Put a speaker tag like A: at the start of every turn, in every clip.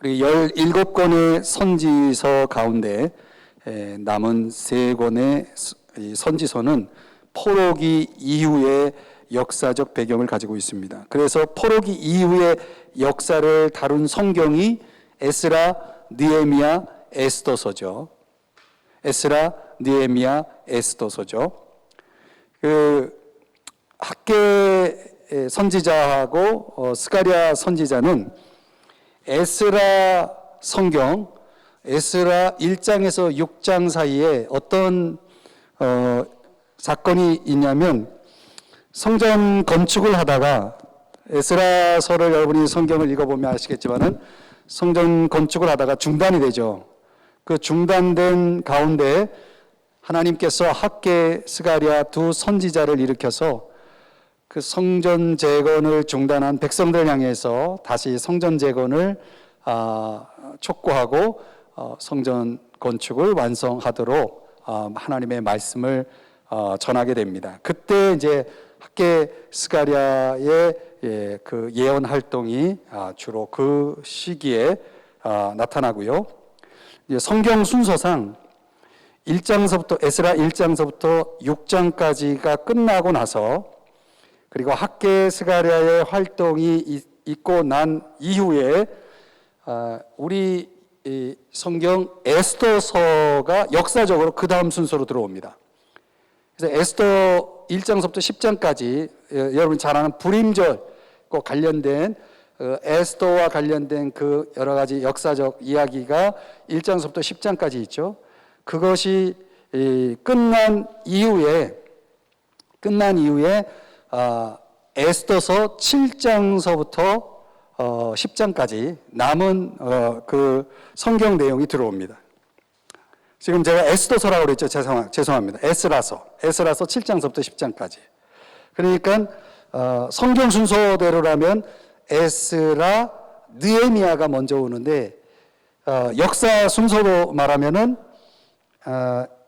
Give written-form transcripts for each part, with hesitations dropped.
A: 우리 17권의 선지서 가운데 남은 3권의 선지서는 포로기 이후의 역사적 배경을 가지고 있습니다. 그래서 포로기 이후의 역사를 다룬 성경이 에스라, 느헤미야, 에스더서죠. 에스라, 느헤미야, 에스더서죠. 학개 선지자하고 스가랴 선지자는 에스라 성경, 에스라 1장에서 6장 사이에 어떤 사건이 있냐면, 성전 건축을 하다가, 에스라서를 여러분이 성경을 읽어보면 아시겠지만은 성전 건축을 하다가 중단이 되죠. 그 중단된 가운데 하나님께서 학개, 스가랴 두 선지자를 일으켜서 그 성전 재건을 중단한 백성들 향해서 다시 성전 재건을 촉구하고 성전 건축을 완성하도록 하나님의 말씀을 전하게 됩니다. 그때 이제 학개 스가랴의 그 예언 활동이 주로 그 시기에 나타나고요. 성경 순서상 1장서부터 에스라 1장서부터 6장까지가 끝나고 나서, 그리고 학개 스가랴의 활동이 있고 난 이후에 우리 성경 에스더서가 역사적으로 그 다음 순서로 들어옵니다. 그래서 에스더 1장서부터 10장까지 여러분 잘 아는 불임절과 관련된 에스더와 관련된 그 여러 가지 역사적 이야기가 1장서부터 10장까지 있죠. 그것이 끝난 이후에 에스더서 7장서부터 10장까지 남은 그 성경 내용이 들어옵니다. 지금 제가 에스더서라고 그랬죠. 죄송합니다. 에스라서 7장서부터 10장까지. 그러니까 성경 순서대로라면 에스라, 느헤미야가 먼저 오는데, 역사 순서로 말하면은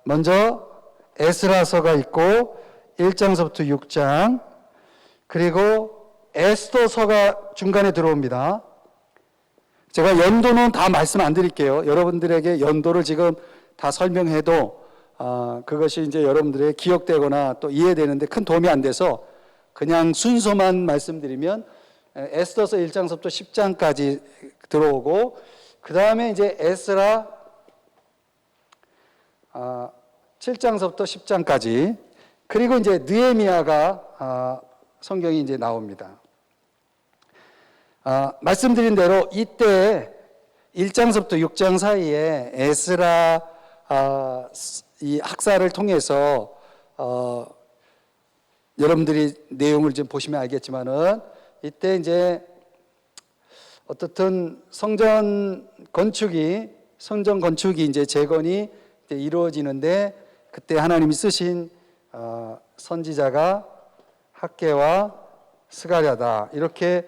A: 먼저 에스라서가 있고 1장서부터 6장, 그리고 에스더서가 중간에 들어옵니다. 제가 연도는 다 말씀 안 드릴게요. 여러분들에게 연도를 지금 다 설명해도 그것이 이제 여러분들의 기억되거나 또 이해되는데 큰 도움이 안 돼서 그냥 순서만 말씀드리면, 에스더서 1장서부터 10장까지 들어오고, 그 다음에 이제 에스라 7장서부터 10장까지, 그리고 이제 느헤미야가 성경이 이제 나옵니다. 말씀드린 대로 이때 1장서부터 6장 사이에 에스라 이 학사를 통해서 여러분들이 내용을 좀 보시면 알겠지만은, 이때 이제 어떻든 성전 건축이 이제 재건이 이제 이루어지는데, 그때 하나님이 쓰신 선지자가 학개와 스가랴다, 이렇게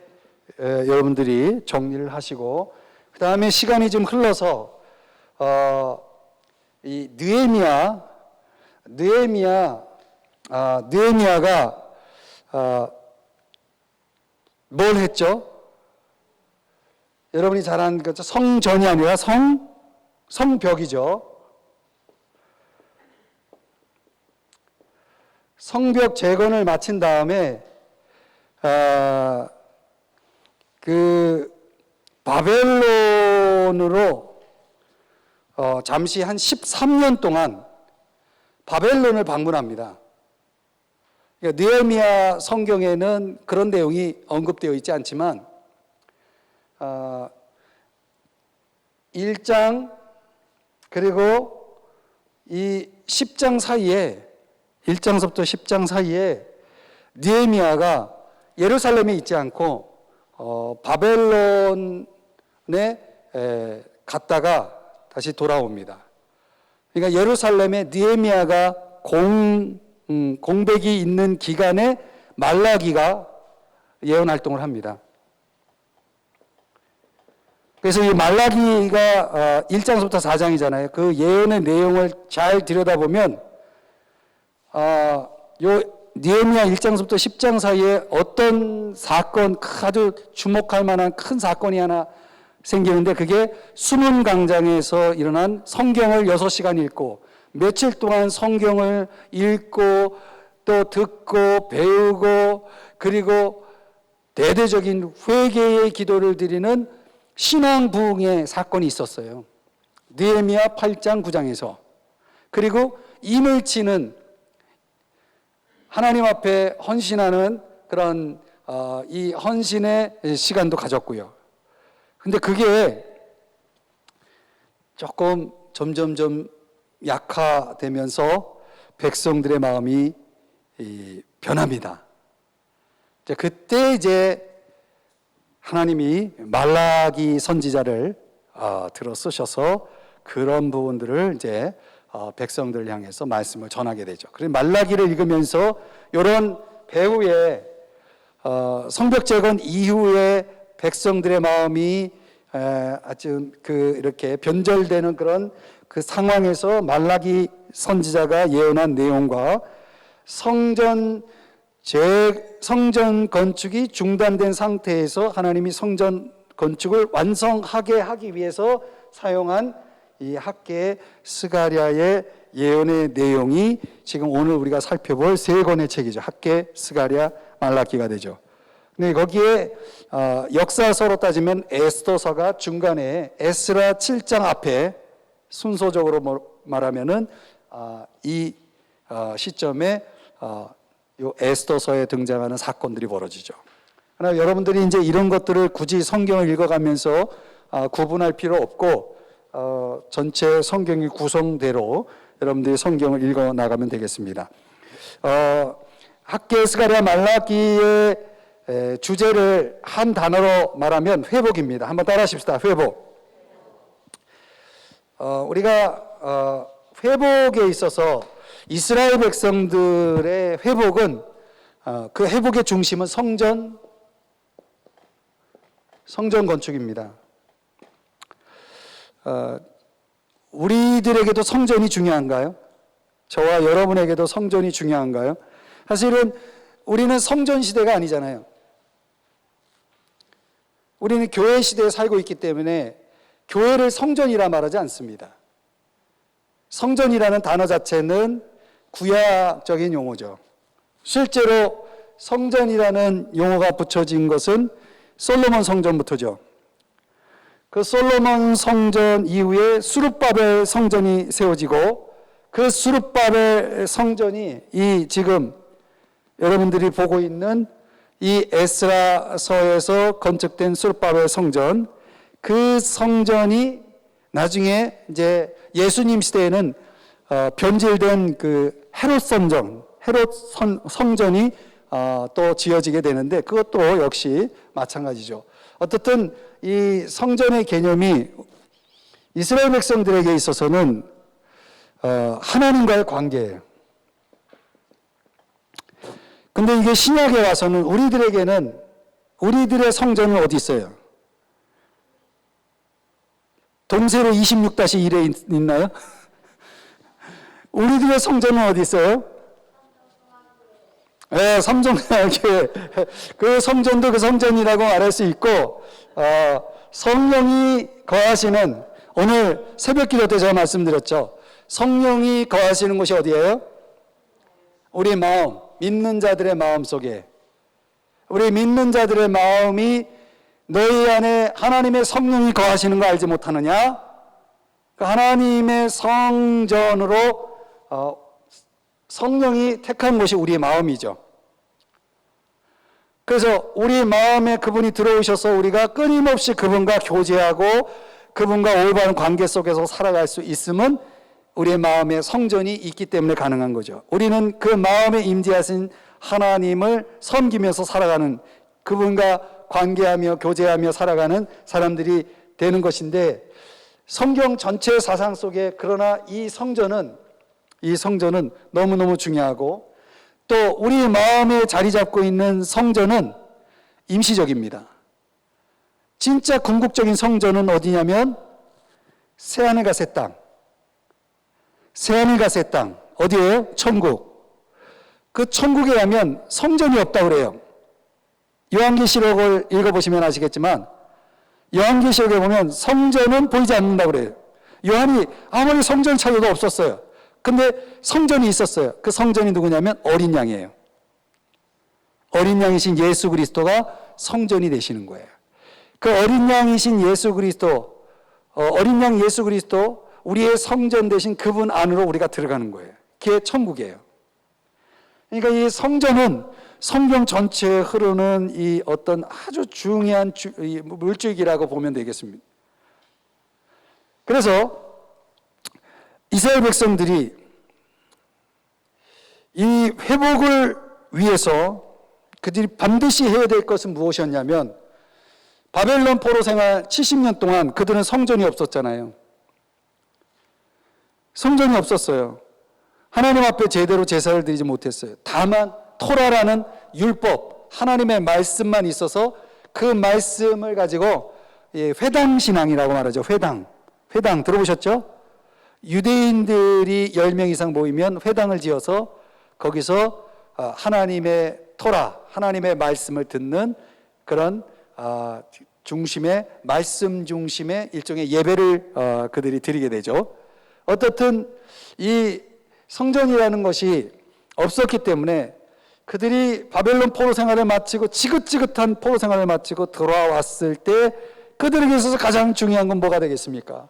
A: 여러분들이 정리를 하시고, 그 다음에 시간이 좀 흘러서 이 느헤미야가 뭘 했죠? 여러분이 잘 아는 거죠. 성전이 아니라 성벽이죠. 성벽 재건을 마친 다음에 그 바벨론으로 잠시 한 13년 동안 바벨론을 방문합니다. 그러니까 느헤미야 성경에는 그런 내용이 언급되어 있지 않지만 1장 그리고 이 10장 사이에, 1장서부터 10장 사이에 느헤미야가 예루살렘에 있지 않고 바벨론에 갔다가 다시 돌아옵니다. 그러니까 예루살렘에 느헤미야가 공백이 있는 기간에 말라기가 예언 활동을 합니다. 그래서 이 말라기가 1장서부터 4장이잖아요. 그 예언의 내용을 잘 들여다보면 요 느헤미야 1장서부터 10장 사이에 어떤 사건, 아주 주목할 만한 큰 사건이 하나 생기는데 그게 수문 광장에서 일어난 성경을 6시간 읽고 며칠 동안 성경을 읽고 또 듣고 배우고 그리고 대대적인 회개의 기도를 드리는 신앙 부흥의 사건이 있었어요. 느헤미야 8장 9장에서. 그리고 임을 치는 하나님 앞에 헌신하는 그런 이 헌신의 시간도 가졌고요. 근데 그게 조금 점점점 약화되면서 백성들의 마음이 변합니다. 그때 이제 하나님이 말라기 선지자를 들어 쓰셔서 그런 부분들을 이제 백성들을 향해서 말씀을 전하게 되죠. 그래서 말라기를 읽으면서 이런 배후에 성벽 재건 이후에 백성들의 마음이 아주 이렇게 변절되는 그런 그 상황에서 말라기 선지자가 예언한 내용과 성전 건축이 중단된 상태에서 하나님이 성전 건축을 완성하게 하기 위해서 사용한 이 학개 스가랴의 예언의 내용이 지금 오늘 우리가 살펴볼 세 권의 책이죠. 학개, 스가랴, 말라기가 되죠. 근데 거기에 역사서로 따지면 에스더서가 중간에 에스라 7장 앞에 순서적으로 말하면은 이 시점에 요 에스더서에 등장하는 사건들이 벌어지죠. 그러나 여러분들이 이제 이런 것들을 굳이 성경을 읽어가면서 구분할 필요 없고 전체 성경의 구성대로 여러분들이 성경을 읽어 나가면 되겠습니다. 학개, 스가랴, 말라기의 주제를 한 단어로 말하면 회복입니다. 한번 따라하십시다. 회복. 우리가 회복에 있어서 이스라엘 백성들의 회복은 그 회복의 중심은 성전 건축입니다. 우리들에게도 성전이 중요한가요? 저와 여러분에게도 성전이 중요한가요? 사실은 우리는 성전 시대가 아니잖아요. 우리는 교회 시대에 살고 있기 때문에 교회를 성전이라 말하지 않습니다. 성전이라는 단어 자체는 구약적인 용어죠. 실제로 성전이라는 용어가 붙여진 것은 솔로몬 성전부터죠. 그 솔로몬 성전 이후에 수룹바벨 성전이 세워지고 그 수룹바벨 성전이 이 지금 여러분들이 보고 있는 이 에스라서에서 건축된 수룹바벨 성전, 그 성전이 나중에 이제 예수님 시대에는 변질된 그 헤롯 성전이 또 지어지게 되는데 그것도 역시 마찬가지죠. 어떻든 이 성전의 개념이 이스라엘 백성들에게 있어서는 하나님과의 관계예요. 근데 이게 신약에 와서는 우리들에게는 우리들의 성전은 어디 있어요? 동세로 26-1에 있나요? 우리들의 성전은 어디 있어요? 네, 삼성교회. 그 성전도 그 성전이라고 말할 수 있고, 성령이 거하시는, 오늘 새벽 기도 때 제가 말씀드렸죠. 성령이 거하시는 곳이 어디예요? 우리 마음, 믿는 자들의 마음 속에. 우리 믿는 자들의 마음이 너희 안에 하나님의 성령이 거하시는 거 알지 못하느냐? 그 하나님의 성전으로 성령이 택한 곳이 우리의 마음이죠. 그래서 우리 마음에 그분이 들어오셔서 우리가 끊임없이 그분과 교제하고 그분과 올바른 관계 속에서 살아갈 수 있음은 우리의 마음에 성전이 있기 때문에 가능한 거죠. 우리는 그 마음에 임재하신 하나님을 섬기면서 살아가는, 그분과 관계하며 교제하며 살아가는 사람들이 되는 것인데, 성경 전체 사상 속에 그러나 이 성전은 너무너무 중요하고, 또 우리 마음에 자리 잡고 있는 성전은 임시적입니다. 진짜 궁극적인 성전은 어디냐면 새하늘과 새 땅. 새하늘과 새 땅. 어디예요? 천국. 그 천국에 가면 성전이 없다고 그래요. 요한계시록을 읽어보시면 아시겠지만 요한계시록에 보면 성전은 보이지 않는다고 그래요. 요한이 아무리 성전 찾아도 없었어요. 근데 성전이 있었어요. 그 성전이 누구냐면 어린 양이에요. 어린 양이신 예수 그리스도가 성전이 되시는 거예요. 그 어린 양이신 예수 그리스도, 어린 양 예수 그리스도, 우리의 성전 되신 그분 안으로 우리가 들어가는 거예요. 그게 천국이에요. 그러니까 이 성전은 성경 전체에 흐르는 이 어떤 아주 중요한 물줄기라고 보면 되겠습니다. 그래서 이스라엘 백성들이 이 회복을 위해서 그들이 반드시 해야 될 것은 무엇이었냐면, 바벨론 포로 생활 70년 동안 그들은 성전이 없었잖아요. 성전이 없었어요. 하나님 앞에 제대로 제사를 드리지 못했어요. 다만 토라라는 율법, 하나님의 말씀만 있어서 그 말씀을 가지고 회당 신앙이라고 말하죠. 회당 들어보셨죠? 유대인들이 10명 이상 모이면 회당을 지어서 거기서 하나님의 토라, 하나님의 말씀을 듣는 그런 중심의, 말씀 중심의 일종의 예배를 그들이 드리게 되죠. 어떻든 이 성전이라는 것이 없었기 때문에 그들이 바벨론 포로 생활을 마치고 지긋지긋한 포로 생활을 마치고 돌아왔을 때 그들에게 있어서 가장 중요한 건 뭐가 되겠습니까?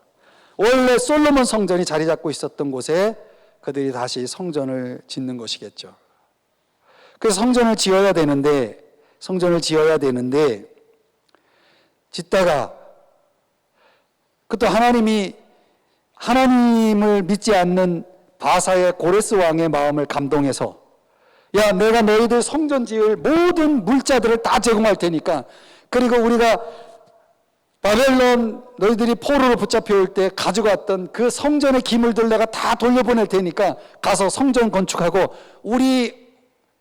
A: 원래 솔로몬 성전이 자리 잡고 있었던 곳에 그들이 다시 성전을 짓는 것이겠죠. 그래서 성전을 지어야 되는데 짓다가 그것도 하나님을 믿지 않는 바사의 고레스 왕의 마음을 감동해서, 야, 내가 너희들 성전 지을 모든 물자들을 다 제공할 테니까, 그리고 우리가 바벨론 너희들이 포로로 붙잡혀 올 때 가져갔던 그 성전의 기물들 내가 다 돌려보낼 테니까 가서 성전 건축하고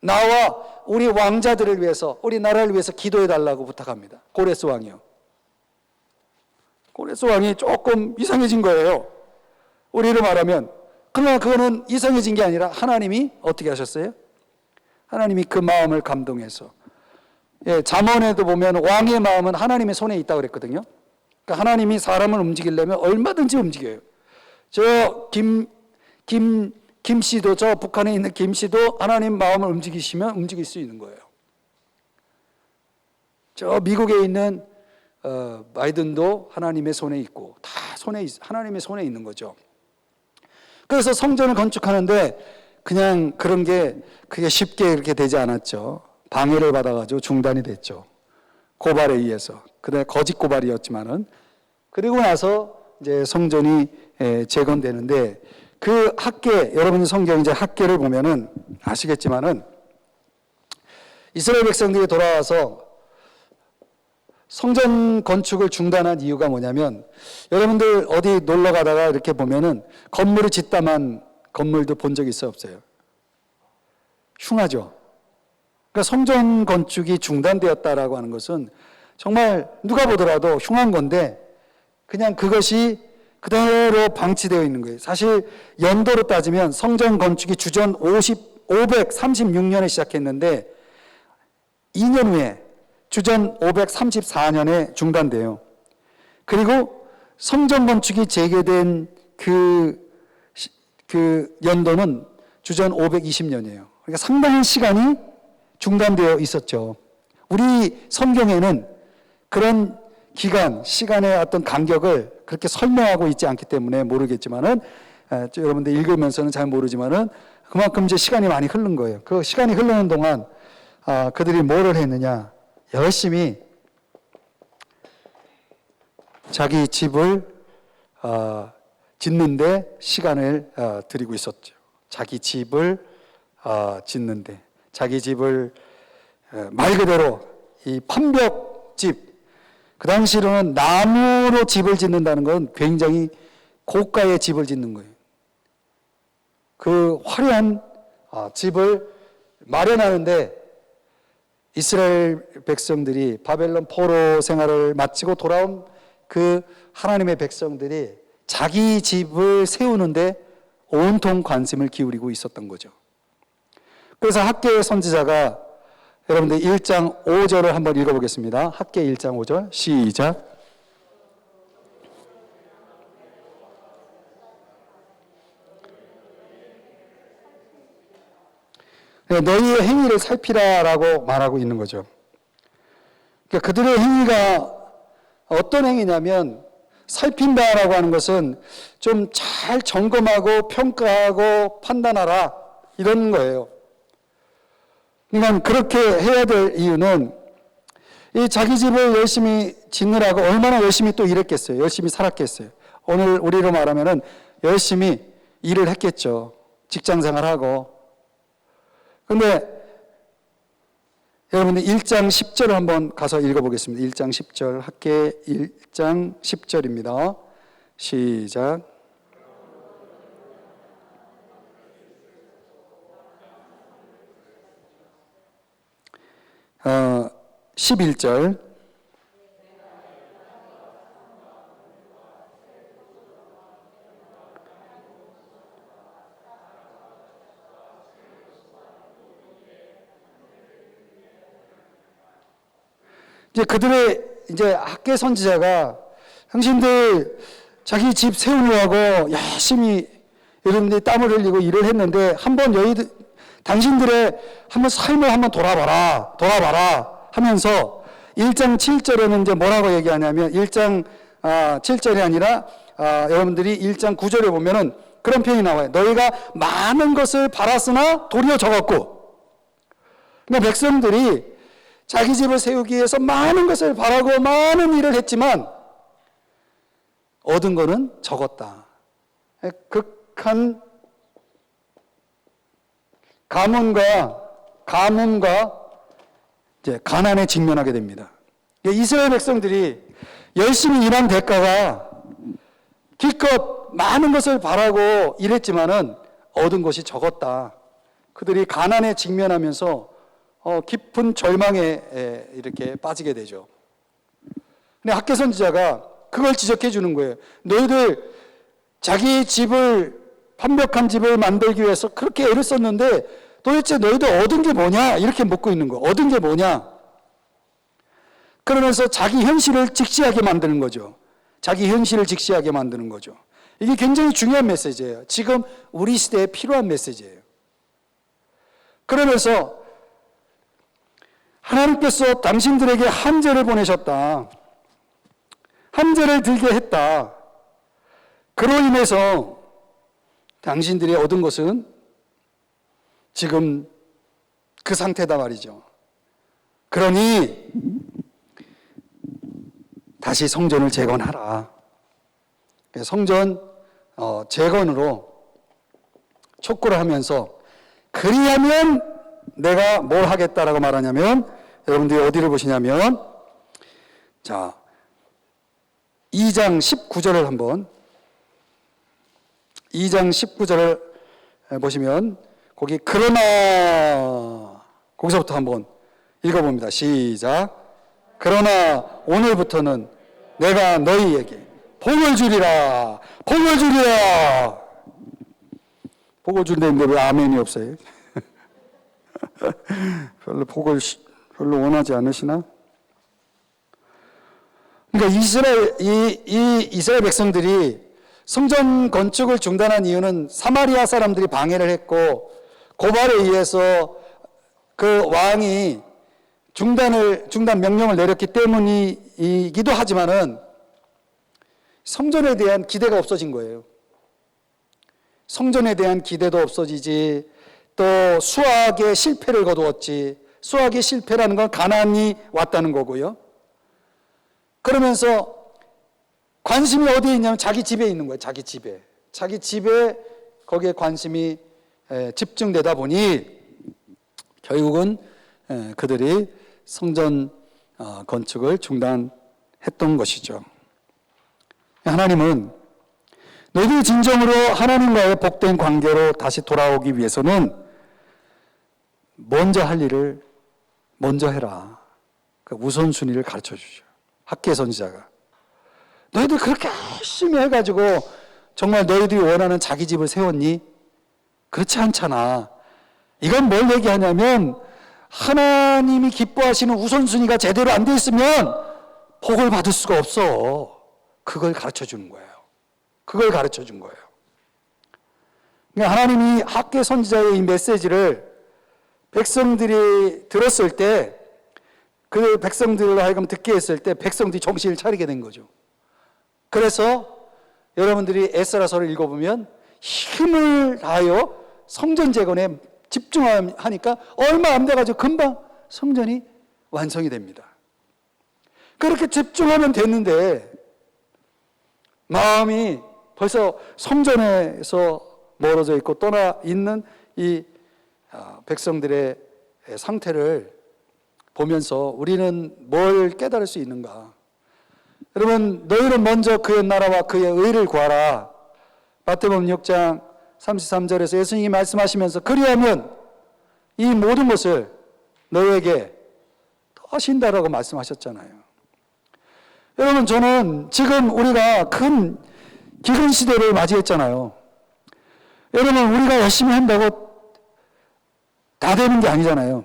A: 나와 우리 왕자들을 위해서, 우리 나라를 위해서 기도해 달라고 부탁합니다. 고레스 왕이요. 고레스 왕이 조금 이상해진 거예요. 우리로 말하면. 그러나 그거는 이상해진 게 아니라 하나님이 어떻게 하셨어요? 하나님이 그 마음을 감동해서, 잠언에도 보면 왕의 마음은 하나님의 손에 있다고 그랬거든요. 그러니까 하나님이 사람을 움직이려면 얼마든지 움직여요. 김 씨도, 저 북한에 있는 김 씨도 하나님 마음을 움직이시면 움직일 수 있는 거예요. 저 미국에 있는 바이든도 하나님의 손에 있고, 다 하나님의 손에 있는 거죠. 그래서 성전을 건축하는데 그냥 그게 쉽게 이렇게 되지 않았죠. 방해를 받아가지고 중단이 됐죠. 고발에 의해서. 그때 거짓 고발이었지만은. 그리고 나서 이제 성전이 재건되는데, 그 학계, 여러분 성경 이제 학계를 보면은 아시겠지만은 이스라엘 백성들이 돌아와서 성전 건축을 중단한 이유가 뭐냐면, 여러분들 어디 놀러 가다가 이렇게 보면은 건물을 짓다만 건물도 본 적 있어요, 없어요? 흉하죠. 그러니까 성전 건축이 중단되었다라고 하는 것은 정말 누가 보더라도 흉한 건데, 그냥 그것이 그대로 방치되어 있는 거예요. 사실 연도로 따지면 성전 건축이 주전 536년에 시작했는데 2년 후에 주전 534년에 중단돼요. 그리고 성전 건축이 재개된 그 연도는 주전 520년이에요. 그러니까 상당한 시간이 중단되어 있었죠. 우리 성경에는 그런 시간의 어떤 간격을 그렇게 설명하고 있지 않기 때문에 모르겠지만은, 여러분들 읽으면서는 잘 모르지만은 그만큼 이제 시간이 많이 흐른 거예요. 그 시간이 흐르는 동안 그들이 뭐를 했느냐? 열심히 자기 집을 짓는데 시간을 들이고 있었죠. 자기 집을 짓는데, 자기 집을 말 그대로 이 판벽집, 그 당시로는 나무로 집을 짓는다는 건 굉장히 고가의 집을 짓는 거예요. 그 화려한 집을 마련하는데 이스라엘 백성들이 바벨론 포로 생활을 마치고 돌아온 그 하나님의 백성들이 자기 집을 세우는데 온통 관심을 기울이고 있었던 거죠. 그래서 학개의 선지자가, 여러분들 1장 5절을 한번 읽어보겠습니다. 학개 1장 5절 시작. 너희의 행위를 살피라라고 말하고 있는 거죠. 그러니까 그들의 행위가 어떤 행위냐면 살핀다라고 하는 것은 좀 잘 점검하고 평가하고 판단하라 이런 거예요. 그러니까 그렇게 해야 될 이유는 이 자기 집을 열심히 짓느라고 얼마나 열심히 또 일했겠어요. 열심히 살았겠어요. 오늘 우리로 말하면은 열심히 일을 했겠죠. 직장 생활하고. 근데 여러분들 1장 10절을 한번 가서 읽어보겠습니다. 1장 10절 학계 1장 10절입니다. 시작. 11절. 이제 그들의 이제 학계 선지자가 당신들 자기 집 세우려고 열심히 여러분들이 땀을 흘리고 일을 했는데 한번 너희들 당신들의 한번 삶을 한번 돌아봐라 하면서 1장 7절에는 이제 뭐라고 얘기하냐면 1장 7절이 아니라 여러분들이 1장 9절에 보면은 그런 표현이 나와요. 너희가 많은 것을 바랐으나 도리어 적었고. 그러니까 백성들이 자기 집을 세우기 위해서 많은 것을 바라고 많은 일을 했지만 얻은 거는 적었다. 극한 가뭄과 이제 가난에 직면하게 됩니다. 이스라엘 백성들이 열심히 일한 대가가 기껏 많은 것을 바라고 일했지만은 얻은 것이 적었다. 그들이 가난에 직면하면서 깊은 절망에 이렇게 빠지게 되죠. 근데 학계 선지자가 그걸 지적해 주는 거예요. 너희들 자기 집을 완벽한 집을 만들기 위해서 그렇게 애를 썼는데 도대체 너희들 얻은 게 뭐냐? 이렇게 묻고 있는 거예요. 얻은 게 뭐냐? 그러면서 자기 현실을 직시하게 만드는 거죠. 자기 현실을 직시하게 만드는 거죠. 이게 굉장히 중요한 메시지예요. 지금 우리 시대에 필요한 메시지예요. 그러면서 하나님께서 당신들에게 한죄를 보내셨다. 한죄를 들게 했다. 그로 인해서 당신들이 얻은 것은 지금 그 상태다 말이죠. 그러니 다시 성전을 재건하라. 성전 재건으로 촉구를 하면서 그리하면 내가 뭘 하겠다라고 말하냐면 여러분들이 어디를 보시냐면 자 2장 19절을 한번 2장 19절을 보시면 거기 그러나 거기서부터 한번 읽어봅니다. 시작. 그러나 오늘부터는 내가 너희에게 복을 주리라. 복을 주리라. 복을 준다는데 왜 아멘이 없어요? 별로 복을 별로 원하지 않으시나? 그러니까 이스라엘 백성들이 성전 건축을 중단한 이유는 사마리아 사람들이 방해를 했고 고발에 의해서 그 왕이 중단 명령을 내렸기 때문이기도 하지만은 성전에 대한 기대가 없어진 거예요. 성전에 대한 기대도 없어지지, 또 수학의 실패를 거두었지. 수학의 실패라는 건 가난이 왔다는 거고요. 그러면서 관심이 어디에 있냐면 자기 집에 있는 거예요. 자기 집에 거기에 관심이 집중되다 보니 결국은 그들이 성전 건축을 중단했던 것이죠. 하나님은 너희들이 진정으로 하나님과의 복된 관계로 다시 돌아오기 위해서는 먼저 할 일을 먼저 해라. 그 우선순위를 가르쳐 주죠. 학계 선지자가. 너희들 그렇게 열심히 해가지고 정말 너희들이 원하는 자기 집을 세웠니? 그렇지 않잖아. 이건 뭘 얘기하냐면 하나님이 기뻐하시는 우선순위가 제대로 안 돼 있으면 복을 받을 수가 없어. 그걸 가르쳐 주는 거예요. 그걸 가르쳐 준 거예요. 그러니까 하나님이 학계 선지자의 이 메시지를 백성들이 들었을 때, 그 백성들로 하여금 듣게 했을 때 백성들이 정신을 차리게 된 거죠. 그래서 여러분들이 에스라서를 읽어보면 힘을 다하여 성전 재건에 집중하니까 얼마 안 돼가지고 금방 성전이 완성이 됩니다. 그렇게 집중하면 됐는데 마음이 벌써 성전에서 멀어져 있고 떠나 있는 이 백성들의 상태를 보면서 우리는 뭘 깨달을 수 있는가? 여러분, 너희는 먼저 그의 나라와 그의 의를 구하라. 마태복음 6장 33절에서 예수님이 말씀하시면서 그리하면 이 모든 것을 너희에게 더하신다라고 말씀하셨잖아요. 여러분, 저는 지금 우리가 큰 기근 시대를 맞이했잖아요. 여러분, 우리가 열심히 한다고 다 되는 게 아니잖아요.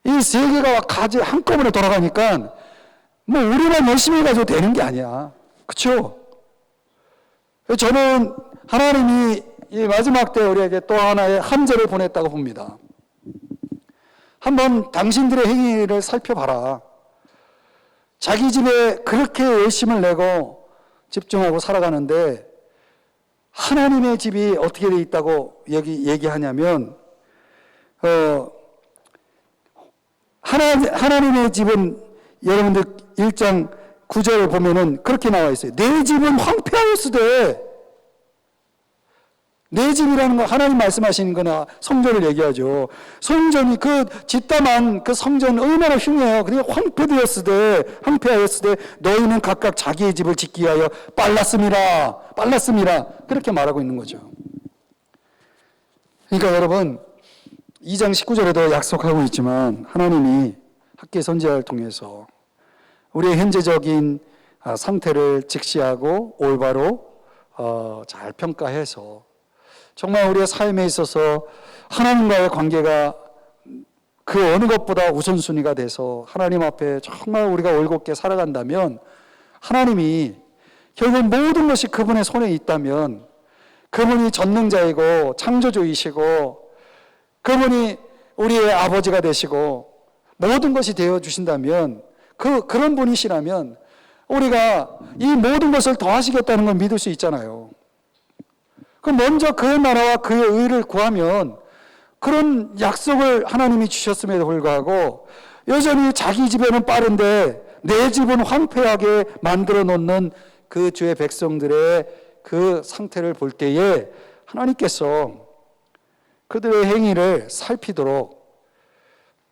A: 이 세계가 한꺼번에 돌아가니까 뭐 우리만 열심히 해가지고 되는 게 아니야. 그렇죠? 저는 하나님이 이 마지막 때 우리에게 또 하나의 한절을 보냈다고 봅니다. 한번 당신들의 행위를 살펴봐라. 자기 집에 그렇게 열심을 내고 집중하고 살아가는데 하나님의 집이 어떻게 돼 있다고 얘기하냐면 하나님의 집은 여러분들 1장 9절을 보면은 그렇게 나와 있어요. 내 집은 황폐하였으되, 내 집이라는 거 하나님 말씀하시는 거나 성전을 얘기하죠. 성전이 그 짓담한 그 성전 얼마나 흉해요. 그냥 황폐하였으되 너희는 각각 자기의 집을 짓기 위하여 빨랐음이라 그렇게 말하고 있는 거죠. 그러니까 여러분 2장 19절에도 약속하고 있지만 하나님이 학계 선지자를 통해서 우리의 현재적인 상태를 직시하고 올바로 잘 평가해서 정말 우리의 삶에 있어서 하나님과의 관계가 그 어느 것보다 우선순위가 돼서 하나님 앞에 정말 우리가 올곧게 살아간다면 하나님이 결국 모든 것이 그분의 손에 있다면 그분이 전능자이고 창조주이시고 그분이 우리의 아버지가 되시고 모든 것이 되어주신다면 그런 분이시라면 우리가 이 모든 것을 더하시겠다는 걸 믿을 수 있잖아요. 그럼 먼저 그의 나라와 그의 의를 구하면 그런 약속을 하나님이 주셨음에도 불구하고 여전히 자기 집에는 빠른데 내 집은 황폐하게 만들어 놓는 그 주의 백성들의 그 상태를 볼 때에 하나님께서 그들의 행위를 살피도록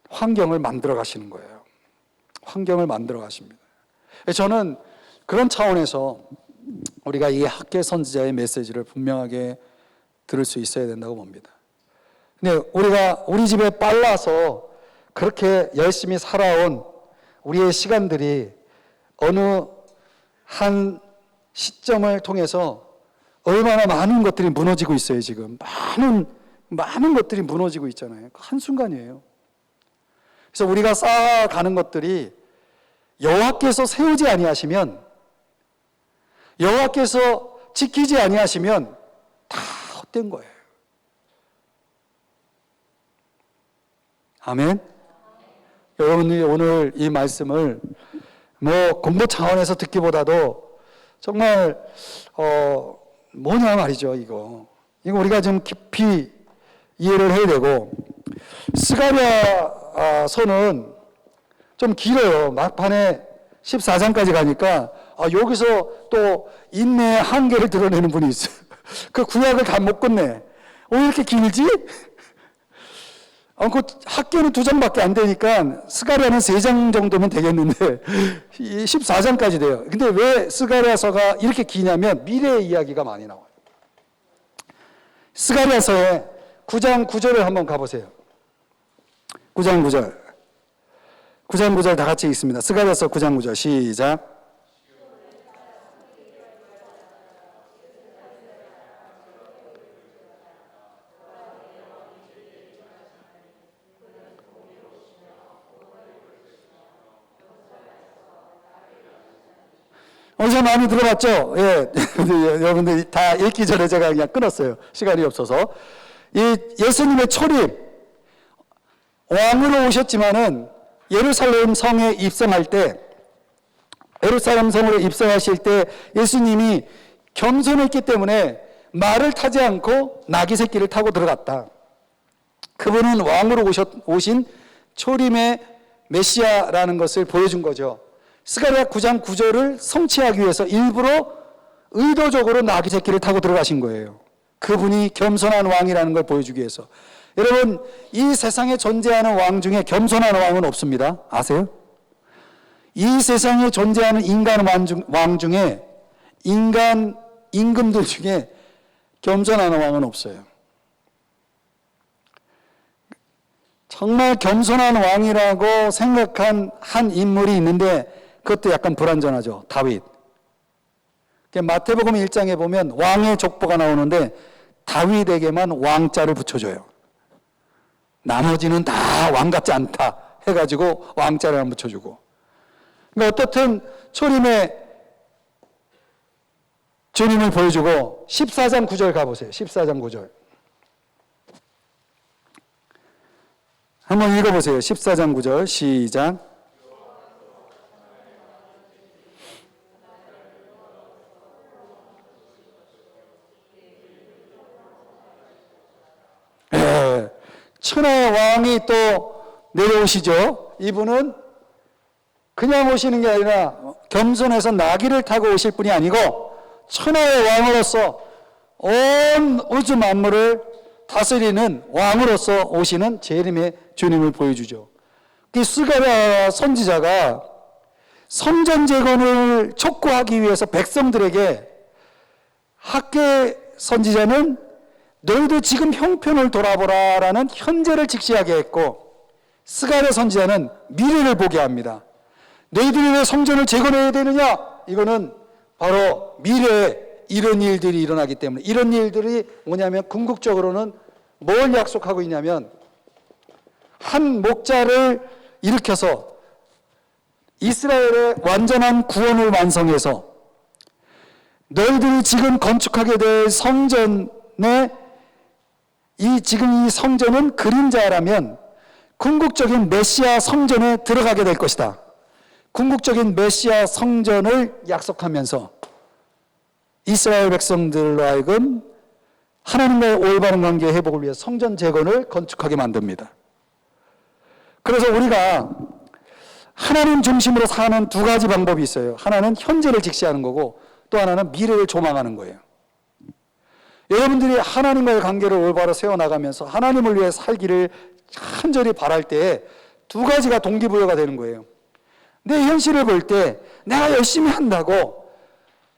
A: 환경을 만들어 가시는 거예요. 환경을 만들어 가십니다. 저는 그런 차원에서 우리가 이 학계 선지자의 메시지를 분명하게 들을 수 있어야 된다고 봅니다. 근데 우리가 우리 집에 빨라서 그렇게 열심히 살아온 우리의 시간들이 어느 한 시점을 통해서 얼마나 많은 것들이 무너지고 있어요. 지금 많은 것들이 무너지고 있잖아요. 한순간이에요. 그래서 우리가 쌓아가는 것들이 여호와께서 세우지 아니하시면, 여호와께서 지키지 아니하시면 다 헛된 거예요. 아멘. 여러분들이 오늘 이 말씀을 뭐 공부 차원에서 듣기보다도 정말 뭐냐 말이죠. 이거 우리가 좀 깊이 이해를 해야 되고, 스가랴서는 좀 길어요. 막판에 14장까지 가니까 여기서 또 인내의 한계를 드러내는 분이 있어요. 그 구약을 다 못 끝내. 왜 이렇게 길지? 그 학교는 2장밖에 안 되니까 스가랴는 3장 정도면 되겠는데 14장까지 돼요. 근데 왜 스가랴서가 이렇게 기냐면 미래의 이야기가 많이 나와요. 스가랴서의 9장 9절을 한번 가보세요. 9장 9절 다 같이 읽습니다. 스가랴서 9장 9절 시작. 어디서 많이 들어봤죠? 예. 여러분들 다 읽기 전에 제가 그냥 끊었어요. 시간이 없어서. 이 예수님의 초림, 왕으로 오셨지만은 예루살렘 성에 입성할 때, 예루살렘 성으로 입성하실 때 예수님이 겸손했기 때문에 말을 타지 않고 나귀 새끼를 타고 들어갔다. 그분은 왕으로 오신 초림의 메시아라는 것을 보여준 거죠. 스가랴 9장 9절을 성취하기 위해서 일부러 의도적으로 나귀 새끼를 타고 들어가신 거예요. 그분이 겸손한 왕이라는 걸 보여주기 위해서. 여러분, 이 세상에 존재하는 왕 중에 겸손한 왕은 없습니다. 아세요? 이 세상에 존재하는 인간 왕 중에, 인간 임금들 중에 겸손한 왕은 없어요. 정말 겸손한 왕이라고 생각한 한 인물이 있는데 그것도 약간 불완전하죠. 다윗. 마태복음 1장에 보면 왕의 족보가 나오는데 다윗에게만 왕자를 붙여줘요. 나머지는 다 왕 같지 않다 해가지고 왕자를 안 붙여주고. 그러니까 어떻든 초림의 주님을 보여주고 14장 9절 가보세요. 14장 9절. 한번 읽어보세요. 14장 9절 시작. 천하의 왕이 또 내려오시죠. 이분은 그냥 오시는 게 아니라 겸손해서 나귀를 타고 오실 분이 아니고 천하의 왕으로서 온 우주 만물을 다스리는 왕으로서 오시는 재림의 주님을 보여주죠. 그 스가랴 선지자가 성전 재건을 촉구하기 위해서 백성들에게 학계 선지자는 너희도 지금 형편을 돌아보라라는 현재를 직시하게 했고, 스가랴 선지자는 미래를 보게 합니다. 너희들이 왜 성전을 재건해야 되느냐? 이거는 바로 미래에 이런 일들이 일어나기 때문에. 이런 일들이 뭐냐면 궁극적으로는 뭘 약속하고 있냐면 한 목자를 일으켜서 이스라엘의 완전한 구원을 완성해서 너희들이 지금 건축하게 될 성전에 지금 이 성전은 그림자라면 궁극적인 메시아 성전에 들어가게 될 것이다. 궁극적인 메시아 성전을 약속하면서 이스라엘 백성들로 하여금 하나님과의 올바른 관계 회복을 위해 성전 재건을 건축하게 만듭니다. 그래서 우리가 하나님 중심으로 사는 두 가지 방법이 있어요. 하나는 현재를 직시하는 거고 또 하나는 미래를 조망하는 거예요. 여러분들이 하나님과의 관계를 올바로 세워나가면서 하나님을 위해 살기를 간절히 바랄 때 두 가지가 동기부여가 되는 거예요. 내 현실을 볼 때 내가 열심히 한다고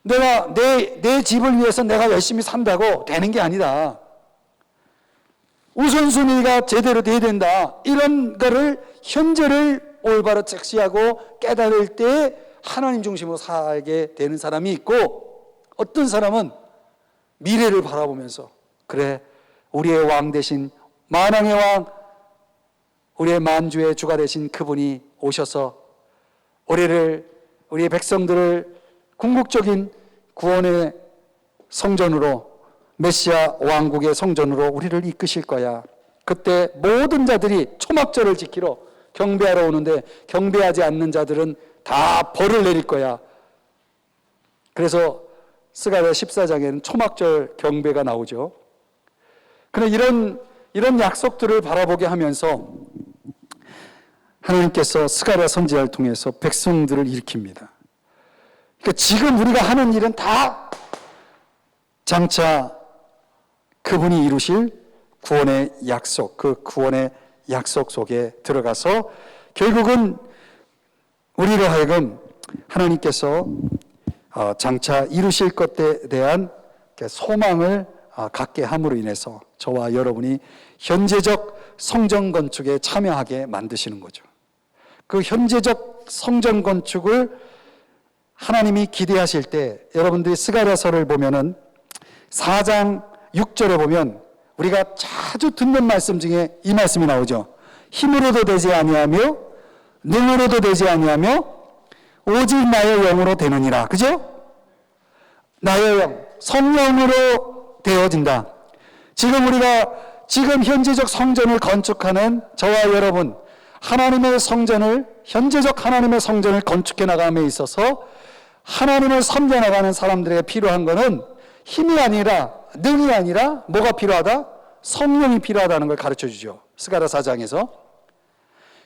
A: 내가 내 집을 위해서 내가 열심히 산다고 되는 게 아니다. 우선순위가 제대로 돼야 된다. 이런 거를 현재를 올바로 직시하고 깨달을 때 하나님 중심으로 살게 되는 사람이 있고, 어떤 사람은 미래를 바라보면서 그래 우리의 왕 대신 만왕의 왕, 우리의 만주의 주가 되신 그분이 오셔서 우리의 백성들을 궁극적인 구원의 성전으로, 메시아 왕국의 성전으로 우리를 이끄실 거야. 그때 모든 자들이 초막절을 지키러 경배하러 오는데 경배하지 않는 자들은 다 벌을 내릴 거야. 그래서 스가랴 14장에는 초막절 경배가 나오죠. 그런데 이런 약속들을 바라보게 하면서 하나님께서 스가랴 선지자를 통해서 백성들을 일으킵니다. 그러니까 지금 우리가 하는 일은 다 장차 그분이 이루실 구원의 약속, 그 구원의 약속 속에 들어가서 결국은 우리로 하여금 하나님께서 장차 이루실 것에 대한 소망을 갖게 함으로 인해서 저와 여러분이 현재적 성전 건축에 참여하게 만드시는 거죠. 그 현재적 성전 건축을 하나님이 기대하실 때 여러분들이 스가랴서를 보면은 4장 6절에 보면 우리가 자주 듣는 말씀 중에 이 말씀이 나오죠. 힘으로도 되지 아니하며 능으로도 되지 아니하며 오직 나의 영으로 되느니라. 그죠? 나의 영, 성령으로 되어진다. 지금 우리가 지금 현재적 성전을 건축하는 저와 여러분, 하나님의 성전을, 현재적 하나님의 성전을 건축해 나감에 있어서 하나님을 섬겨 나가는 사람들에게 필요한 것은 힘이 아니라, 능이 아니라 뭐가 필요하다? 성령이 필요하다는 걸 가르쳐 주죠. 스가랴 4장에서.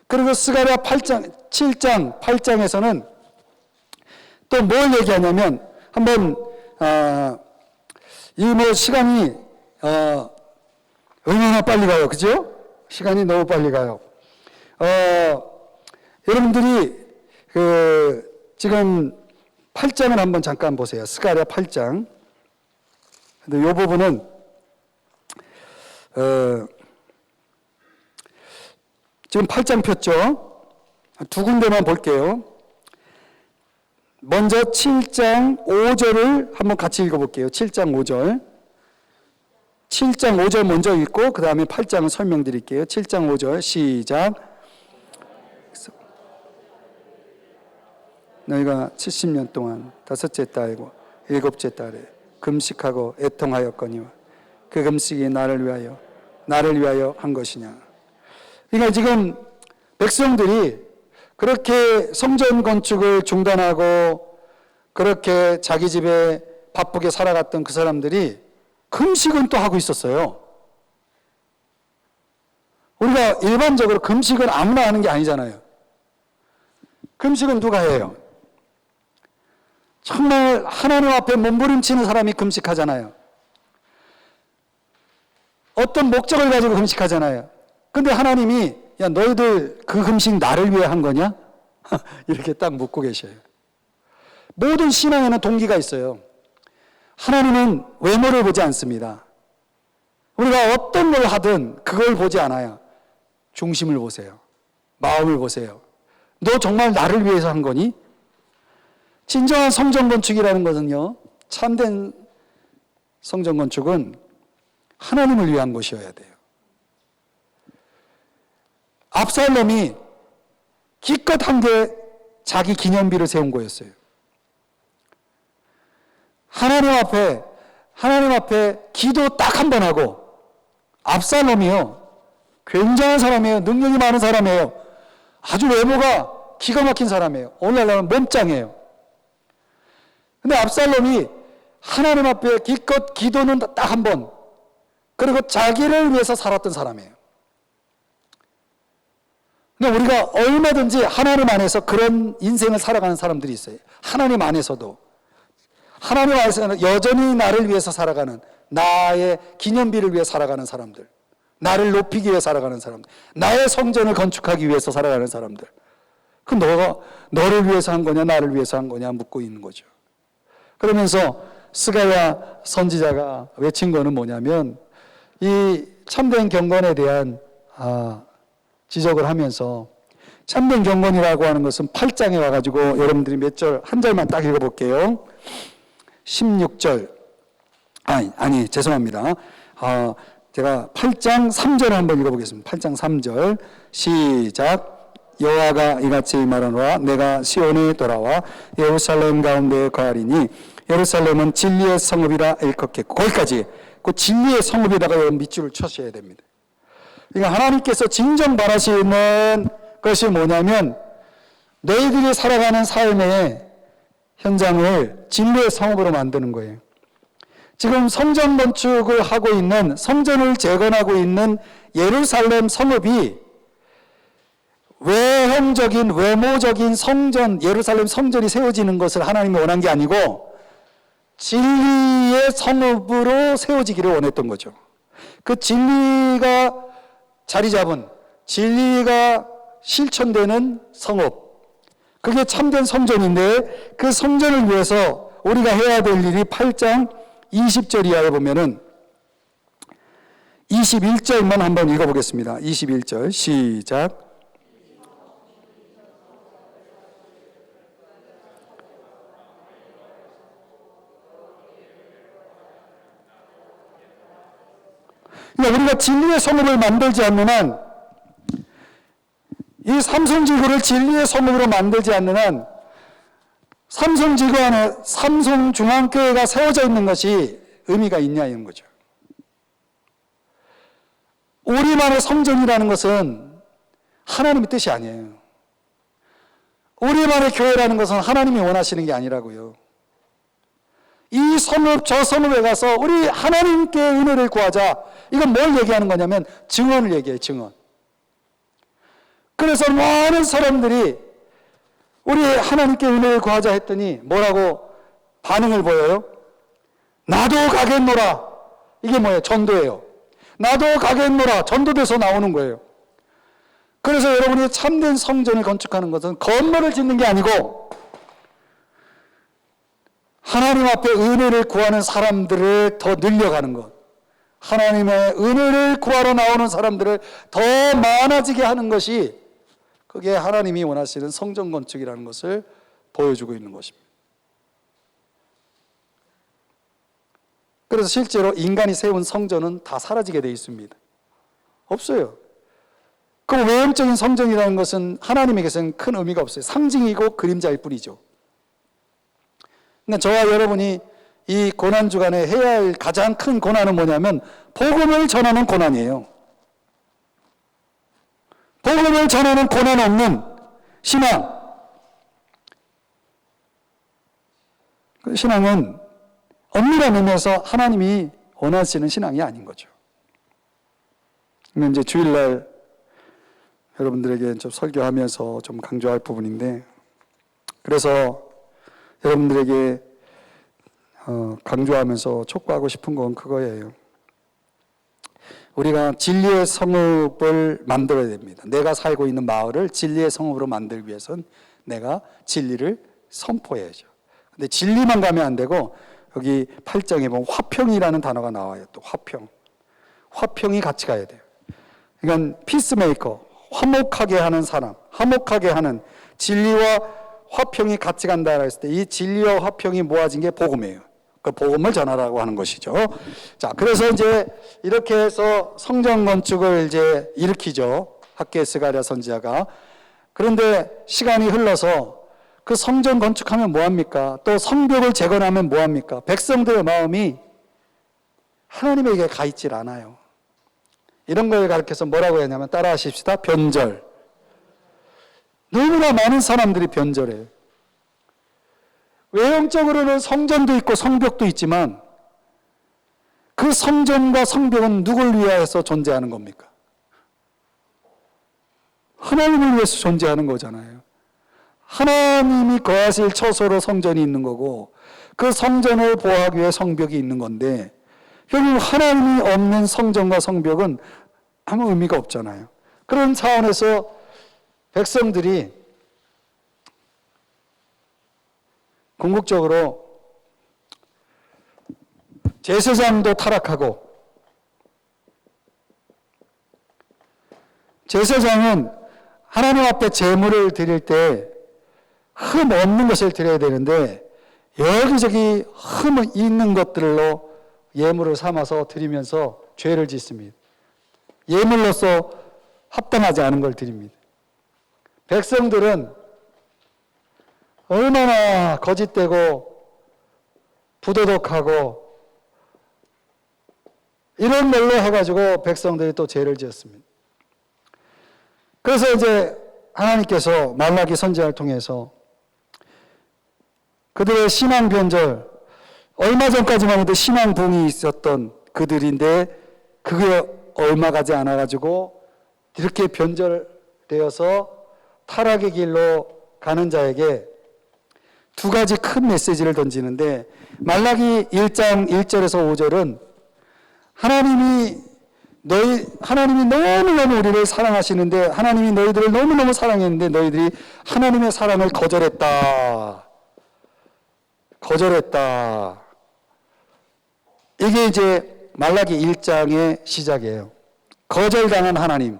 A: 그리고 스가랴 7장 8장에서는 또 뭘 얘기하냐면, 한번 이 뭐 시간이 얼마나 빨리 가요, 그죠? 시간이 너무 빨리 가요. 여러분들이 지금 8장을 한번 잠깐 보세요. 스가랴 8장. 근데 이 부분은 지금 8장 폈죠? 두 군데만 볼게요. 먼저 7장 5절을 한번 같이 읽어볼게요. 7장 5절. 7장 5절 먼저 읽고 그 다음에 8장을 설명드릴게요. 7장 5절 시작. 너희가 70년 동안 다섯째 달과 일곱째 달에 금식하고 애통하였거니와 그 금식이 나를 위하여 한 것이냐. 그러니까 지금 백성들이 그렇게 성전 건축을 중단하고 그렇게 자기 집에 바쁘게 살아갔던 그 사람들이 금식은 또 하고 있었어요. 우리가 일반적으로 금식은 아무나 하는 게 아니잖아요. 금식은 누가 해요? 정말 하나님 앞에 몸부림치는 사람이 금식하잖아요. 어떤 목적을 가지고 금식하잖아요. 근데 하나님이 야 너희들 그 금식 나를 위해 한 거냐? 이렇게 딱 묻고 계셔요. 모든 신앙에는 동기가 있어요. 하나님은 외모를 보지 않습니다. 우리가 어떤 걸 하든 그걸 보지 않아요. 중심을 보세요. 마음을 보세요. 너 정말 나를 위해서 한 거니? 진정한 성전 건축이라는 것은요, 참된 성전 건축은 하나님을 위한 것이어야 돼요. 압살롬이 기껏 한 게 자기 기념비를 세운 거였어요. 하나님 앞에 기도 딱 한 번 하고, 압살롬이요, 굉장한 사람이에요. 능력이 많은 사람이에요. 아주 외모가 기가 막힌 사람이에요. 오늘날은 몸짱이에요. 근데 압살롬이 하나님 앞에 기껏 기도는 딱 한 번, 그리고 자기를 위해서 살았던 사람이에요. 근데 우리가 얼마든지 하나님 안에서 그런 인생을 살아가는 사람들이 있어요. 하나님 안에서도. 하나님 안에서는 여전히 나를 위해서 살아가는, 나의 기념비를 위해 살아가는 사람들, 나를 높이기 위해 살아가는 사람들, 나의 성전을 건축하기 위해서 살아가는 사람들. 그 너가 너를 위해서 한 거냐 나를 위해서 한 거냐 묻고 있는 거죠. 그러면서 스가랴 선지자가 외친 거는 뭐냐면, 이 참된 경건에 대한 지적을 하면서, 참된 경건이라고 하는 것은 8장에 와가지고 여러분들이 몇 절, 한 절만 딱 읽어볼게요. 16절. 아니, 죄송합니다. 제가 8장 3절을 한번 읽어보겠습니다. 8장 3절. 시작. 여호와가 이같이 말하노라. 내가 시온에 돌아와 예루살렘 가운데에 거하리니 예루살렘은 진리의 성읍이라 일컫겠고, 거기까지. 그 진리의 성읍에다가 여러분 밑줄을 쳐셔야 됩니다. 그러니까 하나님께서 진정 바라시는 것이 뭐냐면, 너희들이 살아가는 삶의 현장을 진리의 성읍으로 만드는 거예요. 지금 성전 건축을 하고 있는, 성전을 재건하고 있는 예루살렘 성읍이 외형적인, 외모적인 성전, 예루살렘 성전이 세워지는 것을 하나님이 원한 게 아니고 진리의 성읍으로 세워지기를 원했던 거죠. 그 진리가 자리 잡은, 진리가 실천되는 성읍, 그게 참된 성전인데, 그 성전을 위해서 우리가 해야 될 일이 8장 20절 이하에 보면은 21절만 한번 읽어보겠습니다. 21절 시작. 그러니까 우리가 진리의 성읍을 만들지 않는 한, 이 삼성지구를 진리의 성읍으로 만들지 않는 한, 삼성지구 안에 삼성중앙교회가 세워져 있는 것이 의미가 있냐 이런 거죠. 우리만의 성전이라는 것은 하나님의 뜻이 아니에요. 우리만의 교회라는 것은 하나님이 원하시는 게 아니라고요. 이 성읍 저 성읍에 가서 우리 하나님께 은혜를 구하자. 이건 뭘 얘기하는 거냐면 증언을 얘기해요. 증언. 그래서 많은 사람들이 우리 하나님께 은혜를 구하자 했더니 뭐라고 반응을 보여요? 나도 가겠노라. 이게 뭐예요? 전도예요. 나도 가겠노라. 전도돼서 나오는 거예요. 그래서 여러분이 참된 성전을 건축하는 것은 건물을 짓는 게 아니고 하나님 앞에 은혜를 구하는 사람들을 더 늘려가는 것. 하나님의 은혜를 구하러 나오는 사람들을 더 많아지게 하는 것이 그게 하나님이 원하시는 성전 건축이라는 것을 보여주고 있는 것입니다. 그래서 실제로 인간이 세운 성전은 다 사라지게 되어 있습니다. 없어요. 그 외형적인 성전이라는 것은 하나님에게서는 큰 의미가 없어요. 상징이고 그림자일 뿐이죠. 그러니까 저와 여러분이 이 고난주간에 해야 할 가장 큰 고난은 뭐냐면 복음을 전하는 고난이에요. 복음을 전하는 고난 없는 신앙. 그 신앙은 엄밀한 의미에서 하나님이 원하시는 신앙이 아닌 거죠. 이제 주일날 여러분들에게 좀 설교하면서 좀 강조할 부분인데, 그래서 여러분들에게 강조하면서 촉구하고 싶은 건 그거예요. 우리가 진리의 성읍을 만들어야 됩니다. 내가 살고 있는 마을을 진리의 성읍으로 만들기 위해서는 내가 진리를 선포해야죠. 근데 진리만 가면 안 되고 여기 8장에 보면 화평이라는 단어가 나와요. 또 화평. 화평이 같이 가야 돼요. 그러니까 피스메이커, 화목하게 하는 사람, 화목하게 하는 진리와 화평이 같이 간다고 했을 때 이 진리와 화평이 모아진 게 복음이에요. 그 복음을 전하라고 하는 것이죠. 자, 그래서 이제 이렇게 해서 성전 건축을 이제 일으키죠. 학개의 스가랴 선지자가. 그런데 시간이 흘러서 그 성전 건축하면 뭐합니까? 또 성벽을 재건하면 뭐합니까? 백성들의 마음이 하나님에게 가 있질 않아요. 이런 걸 가르쳐서 뭐라고 했냐면 따라 하십시다. 변절. 너무나 많은 사람들이 변절해요. 외형적으로는 성전도 있고 성벽도 있지만 그 성전과 성벽은 누굴 위하여서 존재하는 겁니까? 하나님을 위해서 존재하는 거잖아요. 하나님이 거하실 처소로 성전이 있는 거고 그 성전을 보호하기 위해 성벽이 있는 건데 결국 하나님이 없는 성전과 성벽은 아무 의미가 없잖아요. 그런 차원에서 백성들이 궁극적으로 제사장도 타락하고, 제사장은 하나님 앞에 제물을 드릴 때 흠 없는 것을 드려야 되는데 여기저기 흠 있는 것들로 예물을 삼아서 드리면서 죄를 짓습니다. 예물로서 합당하지 않은 걸 드립니다. 백성들은 얼마나 거짓되고 부도덕하고 이런 걸로 해가지고 백성들이 또 죄를 지었습니다. 그래서 이제 하나님께서 말라기 선지자를 통해서 그들의 신앙 변절, 얼마 전까지만 해도 신앙 붕이 있었던 그들인데 그게 얼마 가지 않아가지고 이렇게 변절되어서 타락의 길로 가는 자에게 두 가지 큰 메시지를 던지는데 말라기 1장 1절에서 5절은 하나님이 너무너무 우리를 사랑하시는데 하나님이 너희들을 너무너무 사랑했는데 너희들이 하나님의 사랑을 거절했다. 이게 이제 말라기 1장의 시작이에요. 거절당한 하나님.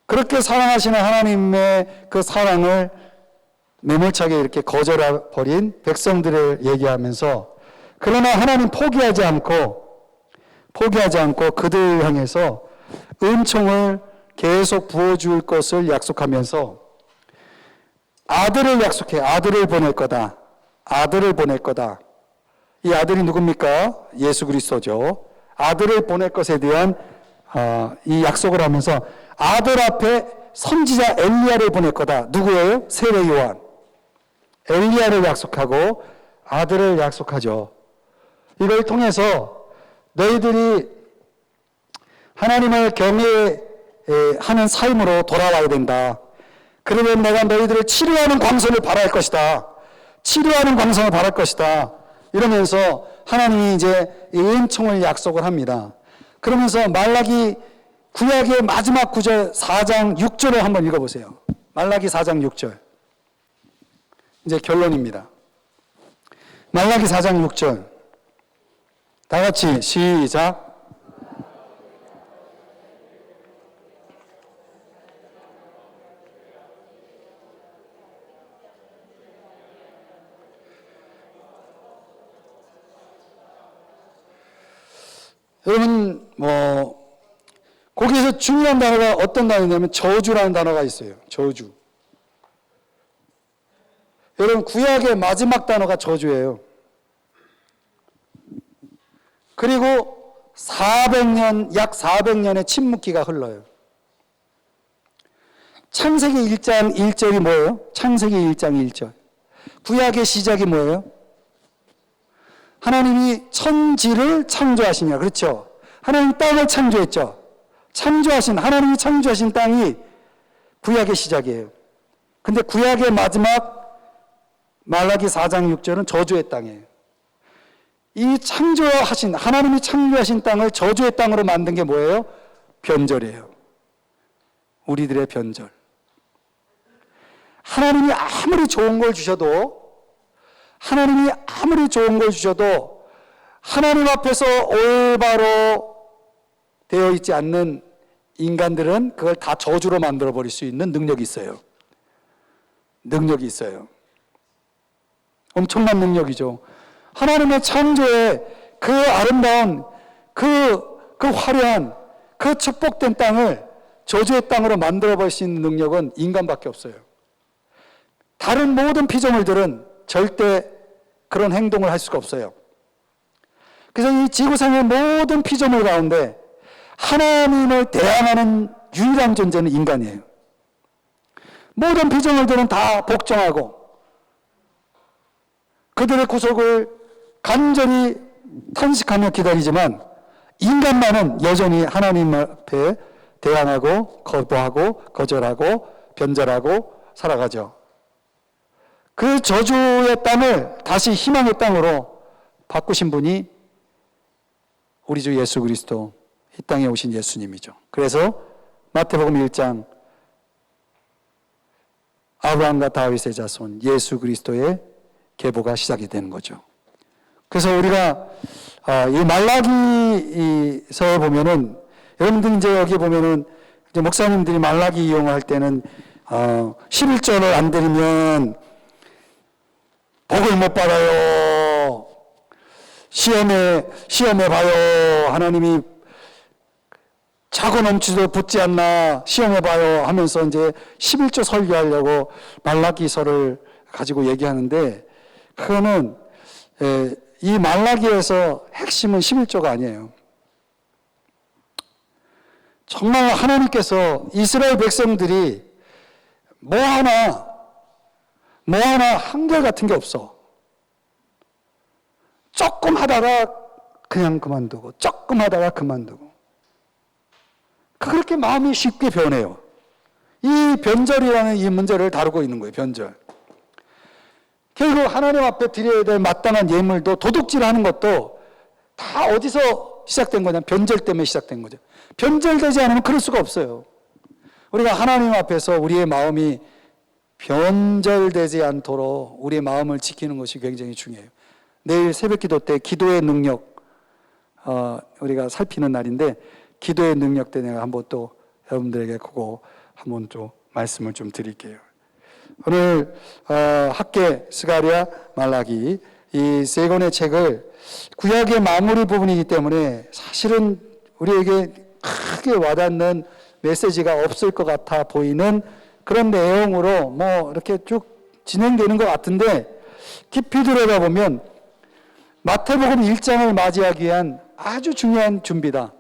A: 그렇게 사랑하시는 하나님의 그 사랑을 매몰차게 이렇게 거절해버린 백성들을 얘기하면서 그러나 하나님 포기하지 않고 그들을 향해서 은총을 계속 부어줄 것을 약속하면서 아들을 약속해. 아들을 보낼 거다. 이 아들이 누굽니까? 예수 그리스도죠. 아들을 보낼 것에 대한 이 약속을 하면서 아들 앞에 선지자 엘리야를 보낼 거다. 누구예요? 세례 요한. 엘리야를 약속하고 아들을 약속하죠. 이걸 통해서 너희들이 하나님을 경외하는 삶으로 돌아와야 된다. 그러면 내가 너희들을 치료하는 광선을 발할 것이다. 치료하는 광선을 발할 것이다. 이러면서 하나님이 이제 이 은총을 약속을 합니다. 그러면서 말라기 구약의 마지막 구절 4장 6절을 한번 읽어보세요. 말라기 4장 6절. 이제 결론입니다. 말라기 4장 6절. 다 같이 시작. 여러분, 거기에서 중요한 단어가 어떤 단어냐면 저주라는 단어가 있어요. 저주. 여러분, 구약의 마지막 단어가 저주예요. 그리고 400년, 약 400년의 침묵기가 흘러요. 창세기 1장 1절이 뭐예요? 창세기 1장 1절. 구약의 시작이 뭐예요? 하나님이 천지를 창조하시냐. 그렇죠? 하나님이 땅을 창조했죠. 하나님이 창조하신 땅이 구약의 시작이에요. 근데 구약의 마지막 말라기 4장 6절은 저주의 땅이에요. 이 하나님이 창조하신 땅을 저주의 땅으로 만든 게 뭐예요? 변절이에요. 우리들의 변절. 하나님이 아무리 좋은 걸 주셔도 하나님 앞에서 올바로 되어 있지 않는 인간들은 그걸 다 저주로 만들어 버릴 수 있는 능력이 있어요. 엄청난 능력이죠. 하나님의 창조의 그 아름다운, 그 화려한, 그 축복된 땅을 저주의 땅으로 만들어 버릴 수 있는 능력은 인간밖에 없어요. 다른 모든 피조물들은 절대 그런 행동을 할 수가 없어요. 그래서 이 지구상의 모든 피조물 가운데 하나님을 대항하는 유일한 존재는 인간이에요. 모든 피조물들은 다 복종하고 그들의 구속을 간절히 탄식하며 기다리지만 인간만은 여전히 하나님 앞에 대항하고 거부하고 거절하고 변절하고 살아가죠. 그 저주의 땅을 다시 희망의 땅으로 바꾸신 분이 우리 주 예수 그리스도, 이 땅에 오신 예수님이죠. 그래서 마태복음 1장 아브라함과 다윗의 자손 예수 그리스도의 계보가 시작이 되는 거죠. 그래서 우리가 이 말라기서에 보면은 여러분들 이제 여기 보면은 이제 목사님들이 말라기 이용할 때는 11절을 안 드리면 복을 못 받아요. 시험에 봐요. 하나님이 차고 넘치도록 붙지 않나 시험해 봐요 하면서 이제 11조 설교하려고 말라기서를 가지고 얘기하는데 그거는 이 말라기에서 핵심은 11조가 아니에요. 정말 하나님께서 이스라엘 백성들이 뭐 하나 한결같은 게 없어. 조금 하다가 그냥 그만두고 조금 하다가 그만두고 그렇게 마음이 쉽게 변해요. 이 변절이라는 이 문제를 다루고 있는 거예요. 변절. 결국 하나님 앞에 드려야 될 마땅한 예물도 도둑질하는 것도 다 어디서 시작된 거냐? 변절 때문에 시작된 거죠. 변절되지 않으면 그럴 수가 없어요. 우리가 하나님 앞에서 우리의 마음이 변절되지 않도록 우리의 마음을 지키는 것이 굉장히 중요해요. 내일 새벽기도 때 기도의 능력 우리가 살피는 날인데 기도의 능력 때 내가 한번 또 여러분들에게 그거 한번 좀 말씀을 좀 드릴게요. 오늘 학개, 스가랴, 말라기 이 세 권의 책을 구약의 마무리 부분이기 때문에 사실은 우리에게 크게 와닿는 메시지가 없을 것 같아 보이는 그런 내용으로 뭐 이렇게 쭉 진행되는 것 같은데 깊이 들여다보면 마태복음 1장을 맞이하기 위한 아주 중요한 준비다.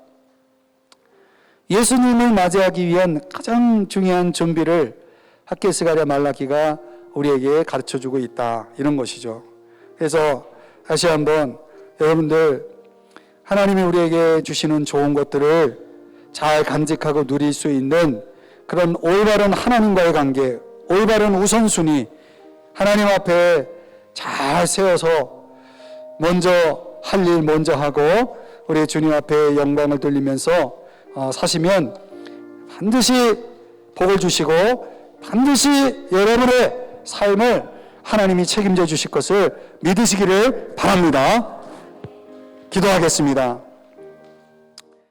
A: 예수님을 맞이하기 위한 가장 중요한 준비를 학개, 스가랴, 말라기가 우리에게 가르쳐주고 있다, 이런 것이죠. 그래서 다시 한번 여러분들, 하나님이 우리에게 주시는 좋은 것들을 잘 간직하고 누릴 수 있는 그런 올바른 하나님과의 관계, 올바른 우선순위, 하나님 앞에 잘 세워서 먼저 할 일 먼저 하고 우리 주님 앞에 영광을 돌리면서 사시면 반드시 복을 주시고 반드시 여러분의 삶을 하나님이 책임져 주실 것을 믿으시기를 바랍니다. 기도하겠습니다.